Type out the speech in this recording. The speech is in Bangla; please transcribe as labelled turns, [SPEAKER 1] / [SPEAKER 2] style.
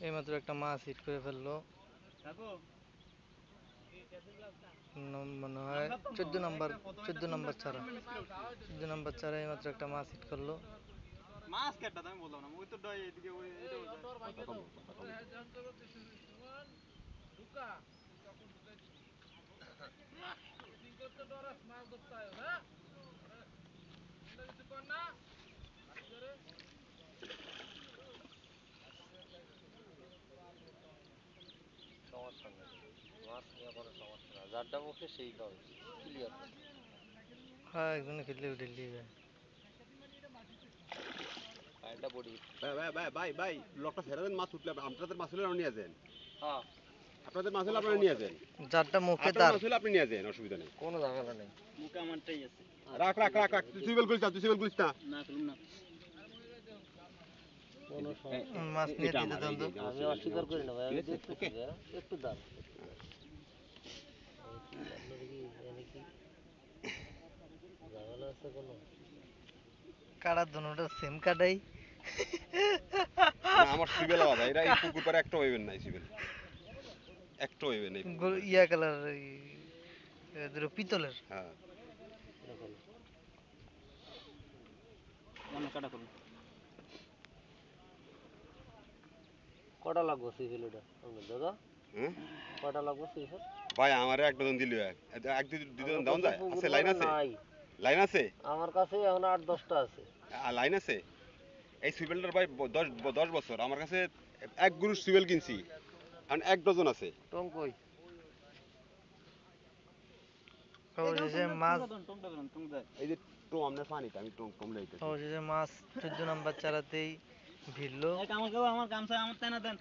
[SPEAKER 1] এইমাত্র একটা মাছ হিট করে ফেললো। মনে হয় 14 নম্বর চারা। 14 নম্বর চারা এইমাত্র একটা মাছ হিট করলো।
[SPEAKER 2] মাছ কেটে আমি বললাম না, ওই তো এদিকে ওই
[SPEAKER 3] সমস্যা নেই, মাছ নিয়ে কোনো সমস্যা না, যারটা মুখে সেই পাবে ক্লিয়ার।
[SPEAKER 1] হ্যাঁ, একজনে খেললে উঠে নিয়ে যায়।
[SPEAKER 3] পানিটা বড়ি।
[SPEAKER 4] ভাই ভাই ভাই ভাই ভাই লকটা ছেড়ে দেন, মাছ উঠলে আপনাদের মাছ হলে নিয়ে যান।
[SPEAKER 3] হ্যাঁ,
[SPEAKER 4] আপনাদের মাছ হলে আপনারা নিয়ে যান।
[SPEAKER 1] যারটা মুখে
[SPEAKER 4] আপনার
[SPEAKER 1] তার।
[SPEAKER 4] মাছ হলে আপনি নিয়ে যান, অসুবিধা নেই।
[SPEAKER 3] কোনো ঝামেলা নেই।
[SPEAKER 2] মুখে আমারটাই আছে।
[SPEAKER 4] রাখ রাখ রাখ রাখ, তুই সিভিল করিস না, তুই সিভিল করিস না।
[SPEAKER 2] না করুন না।
[SPEAKER 3] কোনো সমস্যা নেই।
[SPEAKER 1] মাছ নিয়ে
[SPEAKER 4] এটা
[SPEAKER 1] দিতে
[SPEAKER 4] আমার,
[SPEAKER 1] দেন
[SPEAKER 4] এই
[SPEAKER 1] তো।
[SPEAKER 4] যে
[SPEAKER 3] আমি অস্বীকার করি না ভাই, আমি দেখতেছি
[SPEAKER 4] ওকে।
[SPEAKER 3] ভাই, একটু দাম আপনার কি জানি কি ঝামেলা আছে কোনো?
[SPEAKER 1] কাটার দুটোটা সেম কাটাই।
[SPEAKER 4] না, আমার সিভিল আলাদা, এটা এই পুকুর পাড়ে একটা হইবেন না, সিভিল একটা হইবেন এই পুকুর পাড়ে।
[SPEAKER 1] ইয়া কালার, দুটো পিতলের।
[SPEAKER 4] হ্যাঁ,
[SPEAKER 3] দেখুন,
[SPEAKER 2] কাটা করুন।
[SPEAKER 3] কটা লাগবে সিভিল এটা আপনার দাদা?
[SPEAKER 4] হ্যাঁ
[SPEAKER 3] কটা লাগবে সিভিল?
[SPEAKER 4] ভাই, আমারে এক ডজন দিলে এক দুজন দাও যায় আছে, লাইন আছে,
[SPEAKER 3] নাই
[SPEAKER 4] লাইন আছে,
[SPEAKER 3] আমার কাছে এখন 8-10টা আছে।
[SPEAKER 4] লাইন আছে। এই সিভিলটার ভাই 10 বছর আমার কাছে, এক গুরু সিভিল কিনছি, আর এক ডজন আছে।
[SPEAKER 3] টং কই?
[SPEAKER 1] অবশেষে মাছ,
[SPEAKER 4] এই যে টম আপনার পানিটা আমি টম টম লাইতেছি।
[SPEAKER 1] অবশেষে মাছ 14 নম্বর চারাতেই ভিড়লো।
[SPEAKER 2] আমার গামছা আমার তাই না দেন।